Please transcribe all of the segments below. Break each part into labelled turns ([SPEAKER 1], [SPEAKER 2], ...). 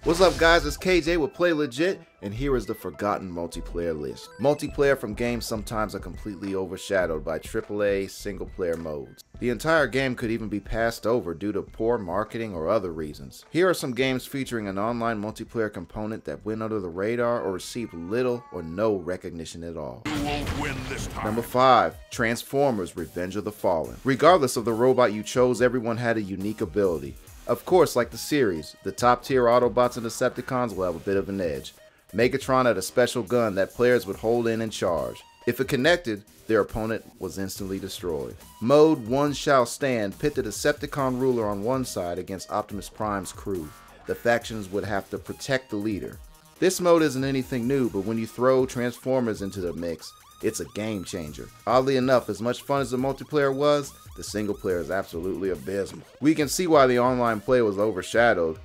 [SPEAKER 1] What's up guys, it's KJ with Play Legit, and here is the forgotten multiplayer list. Multiplayer from games sometimes are completely overshadowed by AAA single player modes. The entire game could even be passed over due to poor marketing or other reasons. Here are some games featuring an online multiplayer component that went under the radar or received little or no recognition at all.
[SPEAKER 2] You won't win this time.
[SPEAKER 1] Number 5. Transformers: Revenge of the Fallen. Regardless of the robot you chose, everyone had a unique ability. Of course, like the series, the top tier Autobots and Decepticons will have a bit of an edge. Megatron had a special gun that players would hold in and charge. If it connected, their opponent was instantly destroyed. Mode One Shall Stand pit the Decepticon ruler on one side against Optimus Prime's crew. The factions would have to protect the leader. This mode isn't anything new, but when you throw Transformers into the mix, it's a game changer. Oddly enough, as much fun as the multiplayer was, the single player is absolutely abysmal. We can see why the online play was overshadowed.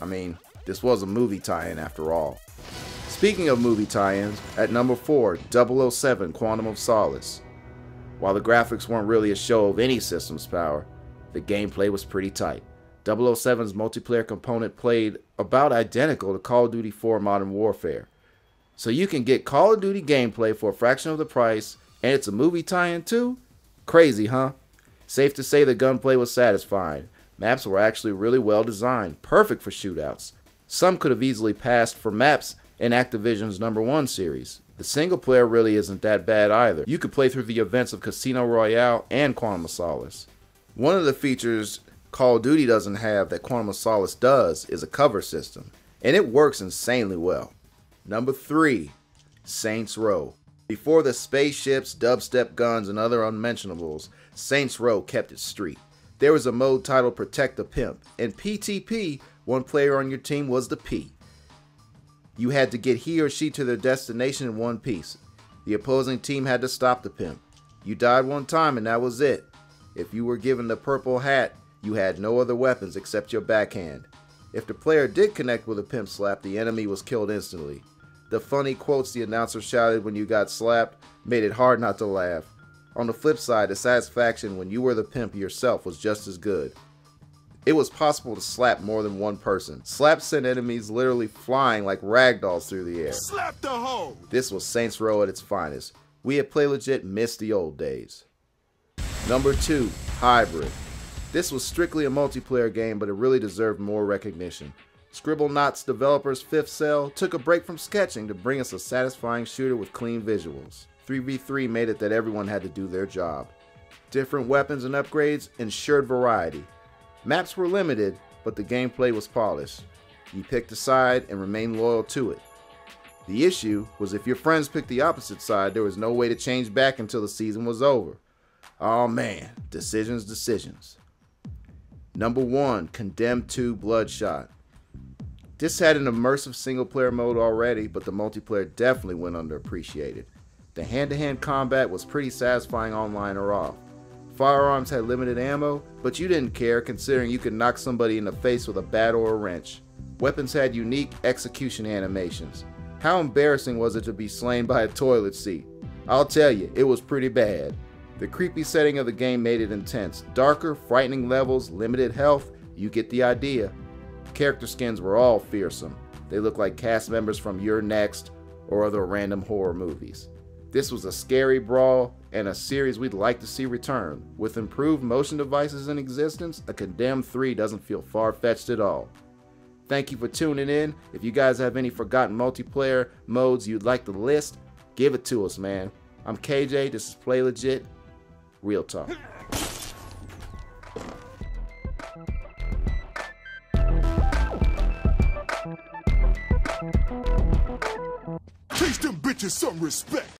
[SPEAKER 1] I mean, this was a movie tie-in after all. Speaking of movie tie-ins, at number 4, 007 Quantum of Solace. While the graphics weren't really a show of any system's power, the gameplay was pretty tight. 007's multiplayer component played about identical to Call of Duty 4 Modern Warfare. So you can get Call of Duty gameplay for a fraction of the price, and it's a movie tie-in too? Crazy, huh? Safe to say the gunplay was satisfying. Maps were actually really well designed, perfect for shootouts. Some could have easily passed for maps in Activision's #1 series. The single player really isn't that bad either. You could play through the events of Casino Royale and Quantum of Solace. One of the features Call of Duty doesn't have that Quantum of Solace does is a cover system, and it works insanely well. Number 3, Saints Row. Before the spaceships, dubstep guns, and other unmentionables, Saints Row kept it street. There was a mode titled Protect the Pimp, and PTP, one player on your team was the P. You had to get he or she to their destination in one piece. The opposing team had to stop the pimp. You died one time and that was it. If you were given the purple hat, you had no other weapons except your backhand. If the player did connect with a pimp slap, the enemy was killed instantly. The funny quotes the announcer shouted when you got slapped made it hard not to laugh. On the flip side, the satisfaction when you were the pimp yourself was just as good. It was possible to slap more than one person. Slaps sent enemies literally flying like ragdolls through the air.
[SPEAKER 2] Slap the hoe!
[SPEAKER 1] This was Saints Row at its finest. We at Play Legit missed the old days. Number 2, Hybrid. This was strictly a multiplayer game, but it really deserved more recognition. Scribblenauts developers Fifth Cell took a break from sketching to bring us a satisfying shooter with clean visuals. 3v3 made it that everyone had to do their job. Different weapons and upgrades ensured variety. Maps were limited, but the gameplay was polished. You picked a side and remained loyal to it. The issue was if your friends picked the opposite side, there was no way to change back until the season was over. Oh man, decisions. Number 1, Condemned 2 Bloodshot. This had an immersive single-player mode already, but the multiplayer definitely went underappreciated. The hand-to-hand combat was pretty satisfying online or off. Firearms had limited ammo, but you didn't care considering you could knock somebody in the face with a bat or a wrench. Weapons had unique execution animations. How embarrassing was it to be slain by a toilet seat? I'll tell you, it was pretty bad. The creepy setting of the game made it intense. Darker, frightening levels, limited health, you get the idea. Character skins were all fearsome. They looked like cast members from You're Next or other random horror movies. This was a scary brawl and a series we'd like to see return. With improved motion devices in existence, a Condemned 3 doesn't feel far-fetched at all. Thank you for tuning in. If you guys have any forgotten multiplayer modes you'd like to list, give it to us, man. I'm KJ, this is Play Legit, Real Talk.
[SPEAKER 2] Teach them bitches some respect.